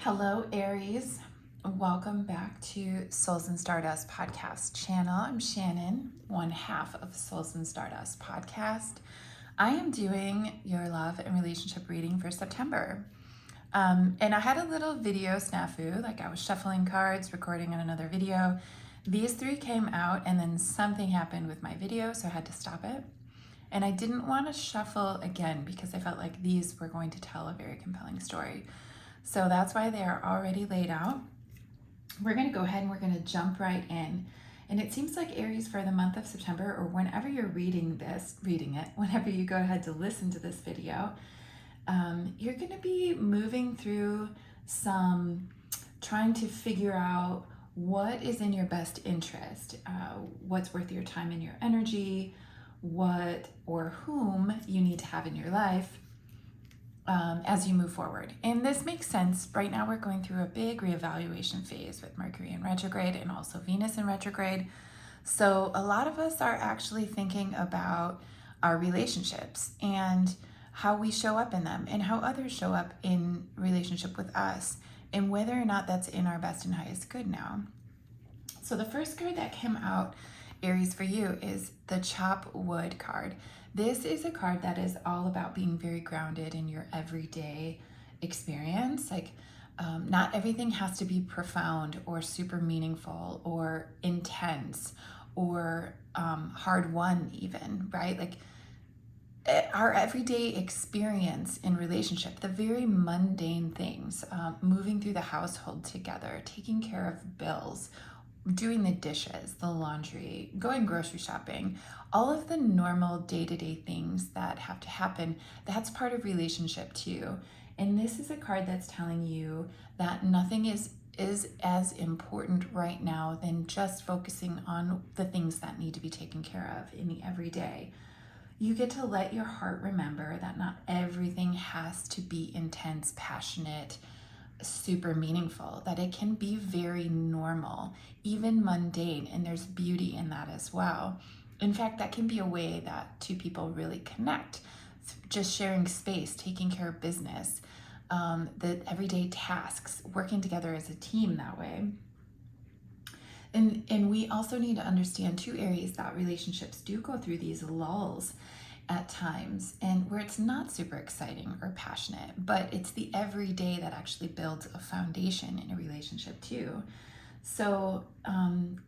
Hello, Aries. Welcome back to Souls and Stardust podcast channel. I'm Shannon, one half of Souls and Stardust podcast. I am doing your love and relationship reading for September. And I had a little video snafu, like I was shuffling cards, recording on another video. These three came out and then something happened with my video, so I had to stop it. And I didn't want to shuffle again because I felt like these were going to tell a very compelling story. So that's why they are already laid out. We're going to go ahead and we're going to jump right in. And it seems like Aries, for the month of September, or whenever you're reading it, whenever you go ahead to listen to this video, you're going to be moving through some trying to figure out what is in your best interest, what's worth your time and your energy, what or whom you need to have in your life as you move forward. And this makes sense. Right now, we're going through a big reevaluation phase with Mercury in retrograde and also Venus in retrograde. So a lot of us are actually thinking about our relationships and how we show up in them and how others show up in relationship with us and whether or not that's in our best and highest good now. So the first card that came out, Aries, for you is the Chop Wood card. This is a card that is all about being very grounded in your everyday experience. Not everything has to be profound or super meaningful or intense or hard won even, right? Our everyday experience in relationship, the very mundane things, moving through the household together, taking care of bills, doing the dishes, the laundry, going grocery shopping, all of the normal day-to-day things that have to happen, that's part of relationship too. And this is a card that's telling you that nothing is as important right now than just focusing on the things that need to be taken care of in the everyday. You get to let your heart remember that not everything has to be intense, passionate, super meaningful, that it can be very normal, even mundane, and there's beauty in that as well. In fact, that can be a way that two people really connect. Just sharing space, taking care of business, the everyday tasks, working together as a team that way. And we also need to understand too, Aries, that relationships do go through these lulls at times and where it's not super exciting or passionate, but it's the everyday that actually builds a foundation in a relationship too. So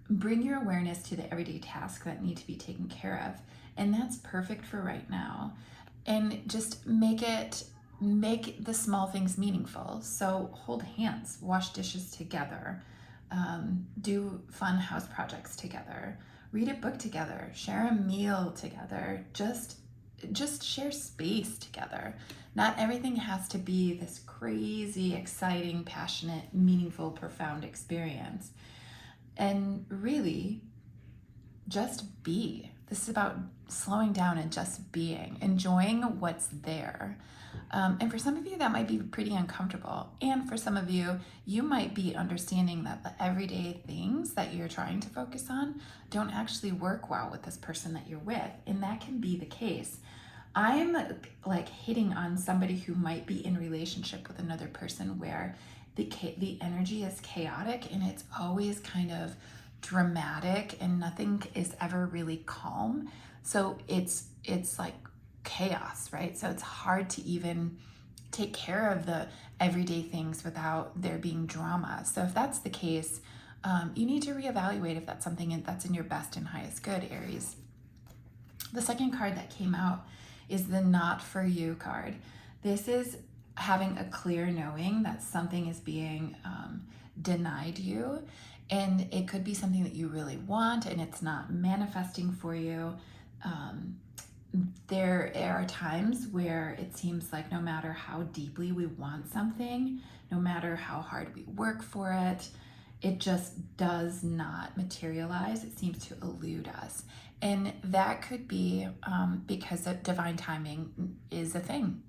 bring your awareness to the everyday tasks that need to be taken care of. And that's perfect for right now. And just make the small things meaningful. So hold hands, wash dishes together, do fun house projects together, read a book together, share a meal together, just share space together. Not everything has to be this crazy, exciting, passionate, meaningful, profound experience. And really, just be. This is about slowing down and just being, enjoying what's there. And for some of you, that might be pretty uncomfortable. And for some of you, you might be understanding that the everyday things that you're trying to focus on don't actually work well with this person that you're with. And that can be the case. I'm like hitting on somebody who might be in relationship with another person where the energy is chaotic and it's always kind of dramatic and nothing is ever really calm. So it's like chaos, right? So it's hard to even take care of the everyday things without there being drama. So if that's the case, you need to reevaluate if that's something that's in your best and highest good, Aries. The second card that came out is the Not For You card. This is having a clear knowing that something is being denied you, and it could be something that you really want and it's not manifesting for you. There are times where it seems like no matter how deeply we want something, no matter how hard we work for it, it just does not materialize. It seems to elude us. And that could be because of divine timing is a thing.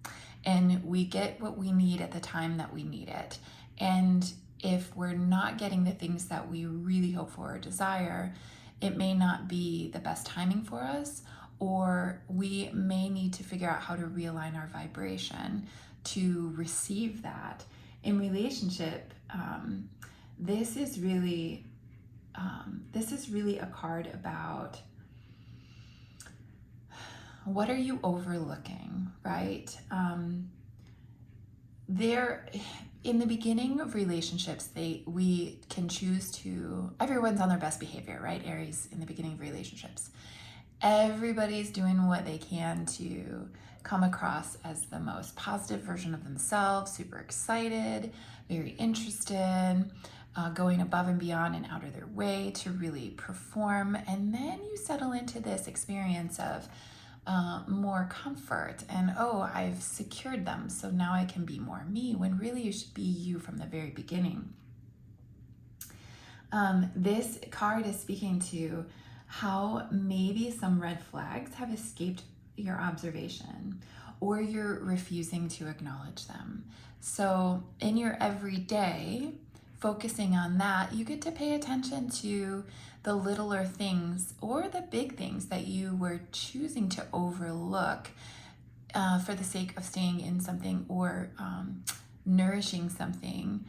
And we get what we need at the time that we need it. And if we're not getting the things that we really hope for or desire, it may not be the best timing for us, or we may need to figure out how to realign our vibration to receive that. in relationship, this is really a card about what are you overlooking, right? There, in the beginning of relationships, we can choose to, everyone's on their best behavior, right? Aries, in the beginning of relationships, everybody's doing what they can to come across as the most positive version of themselves, super excited, very interested, going above and beyond and out of their way to really perform. And then you settle into this experience of more comfort and, oh, I've secured them, so now I can be more me, when really you should be you from the very beginning. This card is speaking to how maybe some red flags have escaped your observation, or you're refusing to acknowledge them. So in your everyday, focusing on that, you get to pay attention to the littler things or the big things that you were choosing to overlook for the sake of staying in something or nourishing something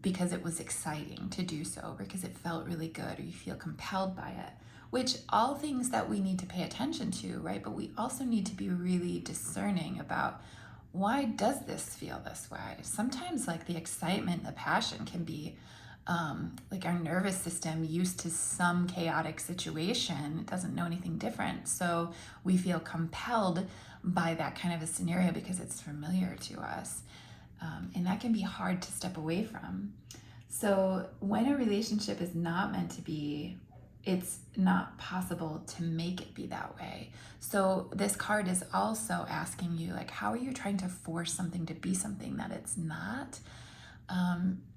because it was exciting to do so, because it felt really good, or you feel compelled by it, which all things that we need to pay attention to, right? But we also need to be really discerning about, why does this feel this way? Sometimes like the excitement, the passion can be like our nervous system used to some chaotic situation. It doesn't know anything different. So we feel compelled by that kind of a scenario because it's familiar to us. And that can be hard to step away from. So when a relationship is not meant to be, it's not possible to make it be that way. So this card is also asking you, like, how are you trying to force something to be something that it's not,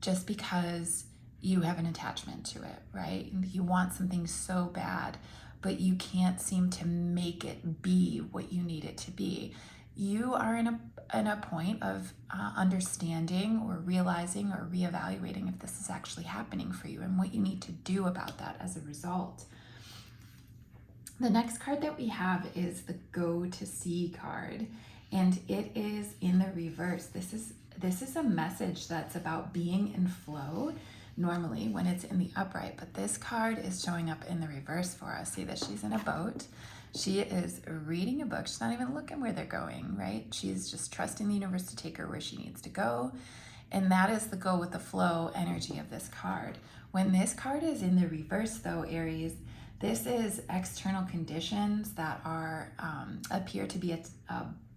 just because you have an attachment to it, right? You want something so bad, but you can't seem to make it be what you need it to be. You are in a point of understanding or realizing or reevaluating if this is actually happening for you and what you need to do about that as a result. The next card that we have is the Go to See card, and it is in the reverse. This is a message that's about being in flow normally when it's in the upright, but this card is showing up in the reverse for us. See that she's in a boat. She is reading a book. She's not even looking where they're going, right? She's just trusting the universe to take her where she needs to go. And that is the go with the flow energy of this card. When this card is in the reverse though, Aries, this is external conditions that are appear to be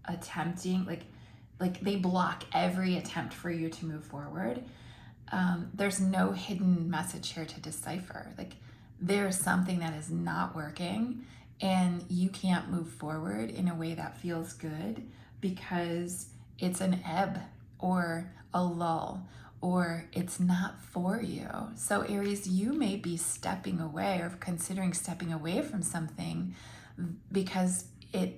attempting, like they block every attempt for you to move forward. There's no hidden message here to decipher. Like there's something that is not working and you can't move forward in a way that feels good because it's an ebb or a lull, or it's not for you. So Aries, you may be stepping away or considering stepping away from something because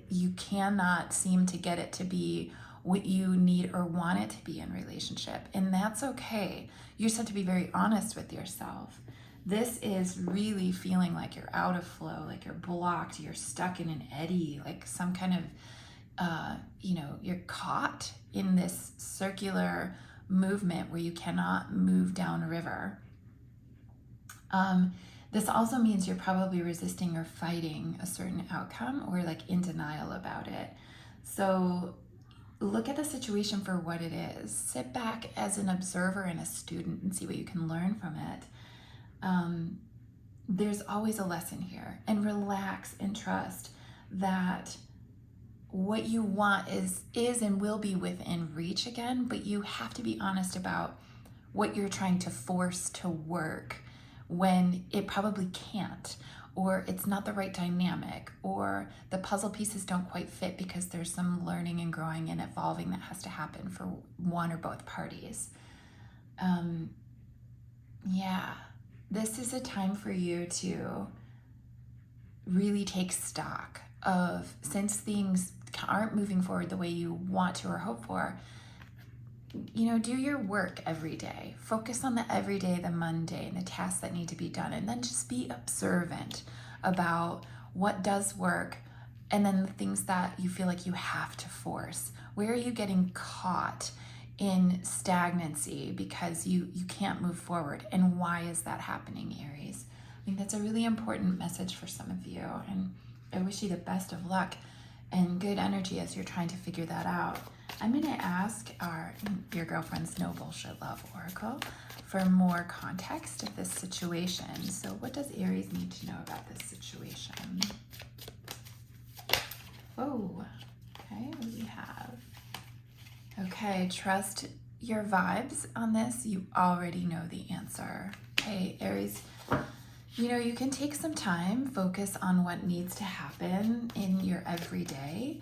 you cannot seem to get it to be what you need or want it to be in relationship. And that's okay. You just have to be very honest with yourself. This is really feeling like you're out of flow, like you're blocked, you're stuck in an eddy, like some kind of, you're caught in this circular movement where you cannot move down a river. This also means you're probably resisting or fighting a certain outcome or like in denial about it. So look at the situation for what it is. Sit back as an observer and a student and see what you can learn from it. There's always a lesson here, and relax and trust that what you want is and will be within reach again, but you have to be honest about what you're trying to force to work when it probably can't, or it's not the right dynamic, or the puzzle pieces don't quite fit because there's some learning and growing and evolving that has to happen for one or both parties. This is a time for you to really take stock of, since things aren't moving forward the way you want to or hope for, do your work every day. Focus on the everyday, the mundane, the tasks that need to be done, and then just be observant about what does work and then the things that you feel like you have to force. Where are you getting caught in stagnancy because you can't move forward. And why is that happening, Aries? I think that's a really important message for some of you, and I wish you the best of luck and good energy as you're trying to figure that out. I'm going to ask your girlfriend's No Bullshit Love Oracle for more context of this situation. So what does Aries need to know about this situation? Oh, okay, what do we have? Okay, trust your vibes on this. You already know the answer. Okay, Aries, you can take some time, focus on what needs to happen in your everyday.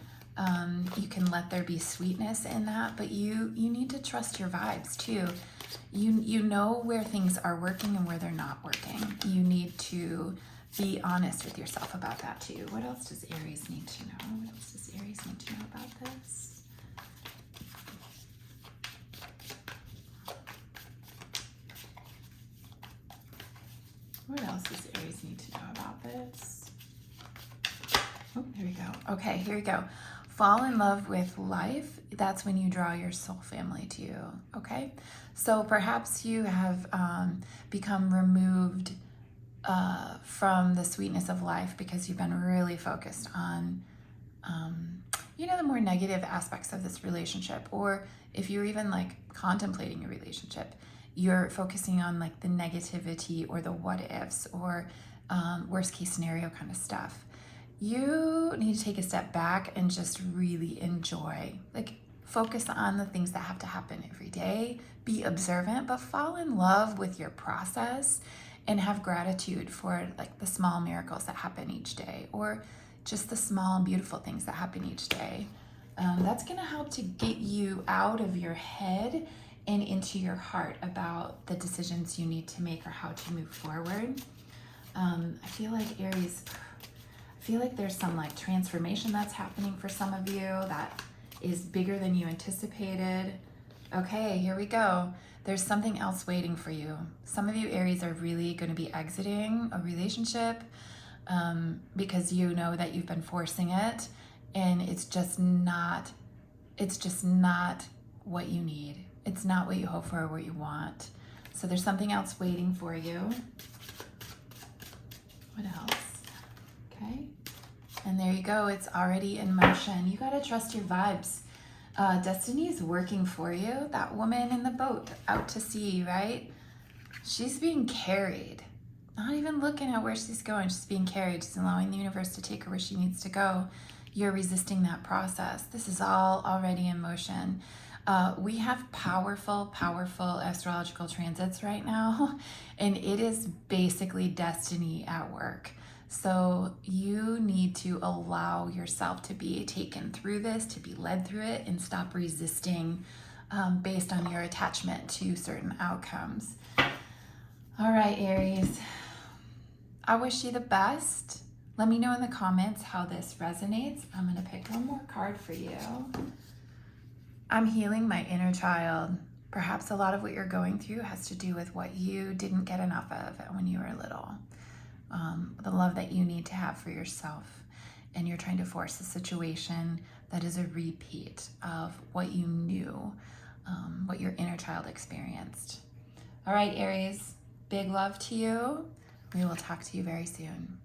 You can let there be sweetness in that, but you need to trust your vibes too. You know where things are working and where they're not working. You need to be honest with yourself about that too. What else does Aries need to know? What else does Aries need to know about this? What else does Aries need to know about this? Oh, here we go. Okay, here we go. Fall in love with life. That's when you draw your soul family to you, okay? So perhaps you have become removed from the sweetness of life because you've been really focused on, the more negative aspects of this relationship. Or if you're even like contemplating a relationship, you're focusing on like the negativity or the what ifs or worst case scenario kind of stuff. You need to take a step back and just really enjoy, like focus on the things that have to happen every day, be observant, but fall in love with your process and have gratitude for like the small miracles that happen each day or just the small and beautiful things that happen each day. That's going to help to get you out of your head and into your heart about the decisions you need to make or how to move forward. I feel like Aries, there's some like transformation that's happening for some of you that is bigger than you anticipated. Okay, here we go. There's something else waiting for you. Some of you Aries are really going to be exiting a relationship because you know that you've been forcing it and it's just not what you need. It's not what you hope for or what you want. So there's something else waiting for you. What else? Okay. And there you go. It's already in motion. You got to trust your vibes. Destiny is working for you. That woman in the boat out to sea, right? She's being carried. Not even looking at where she's going. She's being carried. She's allowing the universe to take her where she needs to go. You're resisting that process. This is all already in motion. We have powerful astrological transits right now, and it is basically destiny at work. So you need to allow yourself to be taken through this, to be led through it, and stop resisting based on your attachment to certain outcomes. All right, Aries, I wish you the best. Let me know in the comments how this resonates. I'm going to pick one more card for you. I'm healing my inner child. Perhaps a lot of what you're going through has to do with what you didn't get enough of when you were little. The love that you need to have for yourself. And you're trying to force a situation that is a repeat of what you knew, what your inner child experienced. All right, Aries, big love to you. We will talk to you very soon.